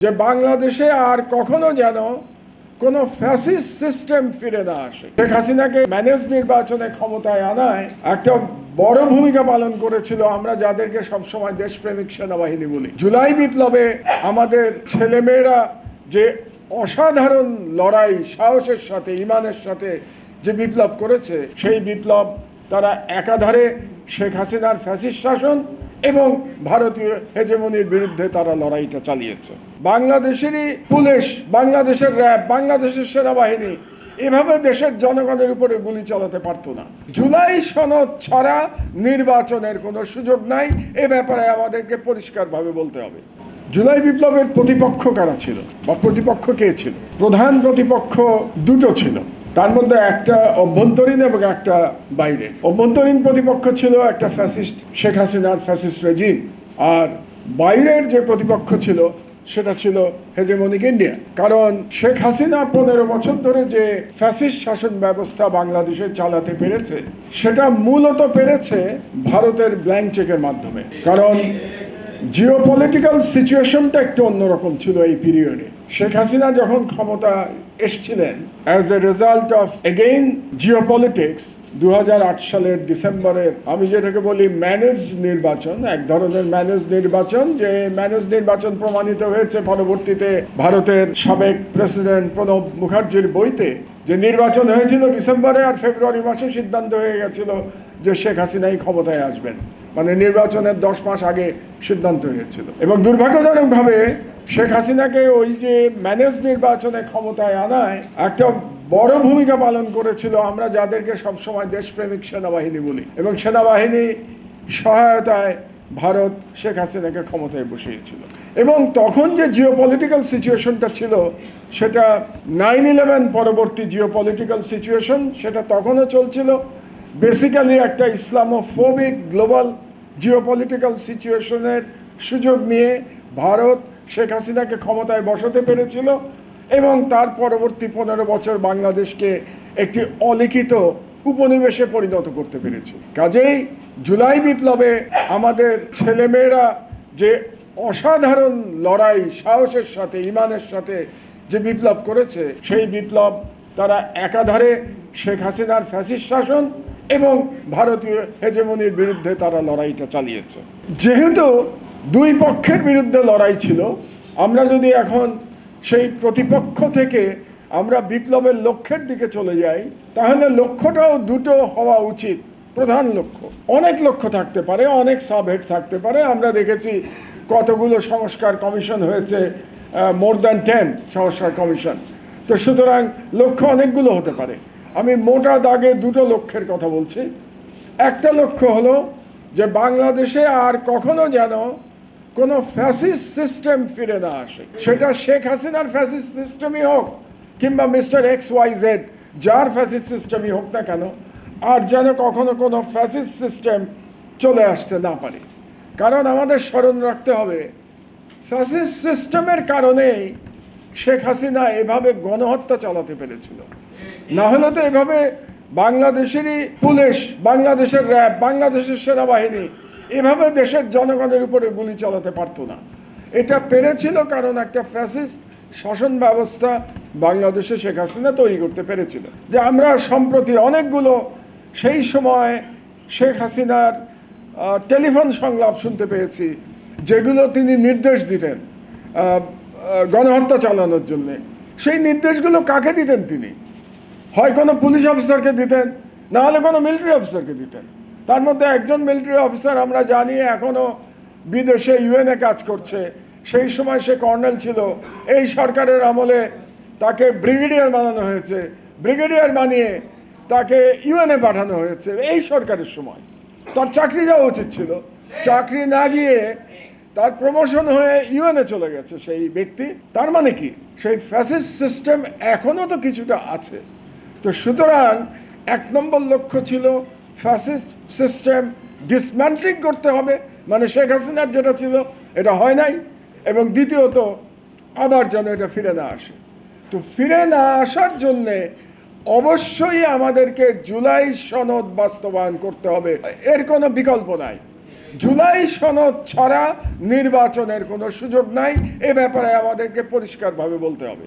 যে বাংলাদেশে আর কখনো যেন কোনো ফ্যাসিস্ট সিস্টেম ফিরে না আসে। শেখ হাসিনাকে ম্যানেজ নির্বাচনে ক্ষমতায় আনায় একটা বড় ভূমিকা পালন করেছিল আমরা যাদেরকে সবসময় দেশপ্রেমিক সেনাবাহিনী বলি। জুলাই বিপ্লবে আমাদের ছেলেমেয়েরা যে অসাধারণ লড়াই, সাহসের সাথে, ইমানের সাথে যে বিপ্লব করেছে, সেই বিপ্লব তারা একাধারে শেখ হাসিনার ফ্যাসিস্ট শাসন এবং ভারতীয় হেজেমনির বিরুদ্ধে তারা লড়াইটা চালিয়েছে। বাংলাদেশেরই পুলিশ, বাংলাদেশের র্যাব, বাংলাদেশের সেনাবাহিনী এভাবে দেশের জনগণের উপরে গুলি চালাতে পারতো না। জুলাই সনদ ছাড়া নির্বাচনের কোনো সুযোগ নাই, এ ব্যাপারে আমাদেরকে পরিষ্কারভাবে বলতে হবে। জুলাই বিপ্লবের প্রতিপক্ষ কারা ছিল বা প্রতিপক্ষ কে ছিল? প্রধান প্রতিপক্ষ দুটো ছিল, তার মধ্যে একটা অভ্যন্তরীণ এবং একটা বাইরে। অভ্যন্তরীণ প্রতিপক্ষ ছিল একটা ফ্যাসিস্ট শেখ হাসিনার ফ্যাসিস্ট রেজিম, আর বাইরের যে প্রতিপক্ষ ছিল সেটা ছিল হেজেমনিক ইন্ডিয়া। কারণ শেখ হাসিনা 15 বছর ধরে যে ফ্যাসিস্ট শাসন ব্যবস্থা বাংলাদেশে চালাতে পেরেছে, সেটা মূলত পেরেছে ভারতের ব্ল্যাঙ্ক চেকের মাধ্যমে। কারণ জিওপলিটিক্যাল সিচুয়েশনটা একটু অন্যরকম ছিল এই পিরিয়ডে। শেখ হাসিনা যখন ক্ষমতা এসেছিলেন, as a result of again geopolitics, 2008 সালের ডিসেম্বরের আমি যেটাকে বলি ম্যানেজ নির্বাচন, এক ধরনের ম্যানেজ নির্বাচন, যে ম্যানেজ নির্বাচন প্রমাণিত হয়েছে পরবর্তীতে ভারতের সাবেক প্রেসিডেন্ট প্রণব মুখার্জির বইতে, যে নির্বাচন হয়েছিল ডিসেম্বরে আর ফেব্রুয়ারি মাসে সিদ্ধান্ত হয়ে গেছিল যে শেখ হাসিনাই ক্ষমতায় আসবেন। মানে নির্বাচনের 10 মাস আগে সিদ্ধান্ত হয়েছিল। এবং দুর্ভাগ্যজনকভাবে শেখ হাসিনাকে ওই যে ম্যানেজ নির্বাচনে ক্ষমতায় আনায় একটা বড় ভূমিকা পালন করেছিল আমরা যাদেরকে সবসময় দেশপ্রেমিক সেনাবাহিনী বলি। এবং সেনাবাহিনী সহায়তায় ভারত শেখ হাসিনাকে ক্ষমতায় বসিয়েছিল। এবং তখন যে জিওপলিটিক্যাল সিচুয়েশনটা ছিল, সেটা 9/11 পরবর্তী জিওপলিটিক্যাল সিচুয়েশন, সেটা তখনও চলছিল। বেসিক্যালি একটা ইসলামোফোবিক গ্লোবাল জিওপলিটিক্যাল সিচুয়েশনের সুযোগ নিয়ে ভারত শেখ হাসিনাকে ক্ষমতায় বসাতে পেরেছিল এবং তার পরবর্তী 15 বছর বাংলাদেশকে একটি অলিখিত উপনিবেশে পরিণত করতে পেরেছে। কাজেই জুলাই বিপ্লবে আমাদের ছেলেমেয়েরা যে অসাধারণ লড়াই, সাহসের সাথে, ইমানের সাথে যে বিপ্লব করেছে, সেই বিপ্লব তারা একাধারে শেখ হাসিনার ফ্যাসিস্ট শাসন এবং ভারতীয় হেজেমনির বিরুদ্ধে তারা লড়াইটা চালিয়েছে। যেহেতু দুই পক্ষের বিরুদ্ধে লড়াই ছিল, আমরা যদি এখন সেই প্রতিপক্ষ থেকে আমরা বিপ্লবের লক্ষ্যের দিকে চলে যাই, তাহলে লক্ষ্যটাও দুটো হওয়া উচিত। প্রধান লক্ষ্য, অনেক লক্ষ্য থাকতে পারে, অনেক সাবহেড থাকতে পারে। আমরা দেখেছি কতগুলো সংস্কার কমিশন হয়েছে, মোর দ্যান 10 সংস্কার কমিশন। তো সুতরাং লক্ষ্য অনেকগুলো হতে পারে। আমি মোটা দাগে দুটো লক্ষ্যের কথা বলছি। একটা লক্ষ্য হলো যে বাংলাদেশে আর কখনো যেন কোনো ফ্যাসিস্ট সিস্টেম ফিরে না আসে। সেটা শেখ হাসিনার ফ্যাসিস্ট সিস্টেমই হোক কিংবা মিস্টার XYZ যার ফ্যাসিস্ট সিস্টেমই হোক না কেন, আর যেন কখনো কোনো ফ্যাসিস্ট সিস্টেম চলে আসতে না পারে। কারণ আমাদের স্মরণ রাখতে হবে, ফ্যাসিস্ট সিস্টেমের কারণেই শেখ হাসিনা এভাবে গণহত্যা চালাতে পেরেছিল। না হলে তো এভাবে বাংলাদেশেরই পুলিশ, বাংলাদেশের র্যাব, বাংলাদেশের সেনাবাহিনী এভাবে দেশের জনগণের উপরে গুলি চালাতে পারতো না। এটা পেরেছিল কারণ একটা ফ্যাসিস্ট শাসন ব্যবস্থা বাংলাদেশে শেখ হাসিনা তৈরি করতে পেরেছিল। যে আমরা সম্প্রতি অনেকগুলো সেই সময় শেখ হাসিনার টেলিফোন সংলাপ শুনতে পেয়েছি, যেগুলো তিনি নির্দেশ দিতেন গণহত্যা চালানোর জন্যে। সেই নির্দেশগুলো কাকে দিতেন তিনি? হয় কোনো পুলিশ অফিসারকে দিতেন, না হলে কোনো মিলিটারি অফিসারকে দিতেন। তার মধ্যে একজন মিলিটারি অফিসার আমরা জানি এখনও বিদেশে UN-এ কাজ করছে। সেই সময় সে কর্নেল ছিল। এই সরকারের আমলে তাকে ব্রিগেডিয়ার বানানো হয়েছে, ব্রিগেডিয়ার বানিয়ে তাকে UN-এ পাঠানো হয়েছে এই সরকারের সময়। তার চাকরি যাওয়া উচিত ছিল, চাকরি না গিয়ে তার প্রমোশন হয়ে UN-এ চলে গেছে সেই ব্যক্তি। তার মানে কি, সেই ফ্যাসিস্ট সিস্টেম এখনও তো কিছুটা আছে। তো সুতরাং 1 নম্বর লক্ষ্য ছিল ফ্যাসিস্ট সিস্টেম ডিসম্যান্টলিং করতে হবে, মানে শেখ হাসিনার যেটা ছিল এটা হয় নাই। এবং দ্বিতীয়ত, আবার যেন এটা ফিরে না আসে। তো ফিরে না আসার জন্যে অবশ্যই আমাদেরকে জুলাই সনদ বাস্তবায়ন করতে হবে, এর কোনো বিকল্প নাই। জুলাই সনদ ছাড়া নির্বাচনের কোনো সুযোগ নাই, এ ব্যাপারে আমাদেরকে পরিষ্কারভাবে বলতে হবে।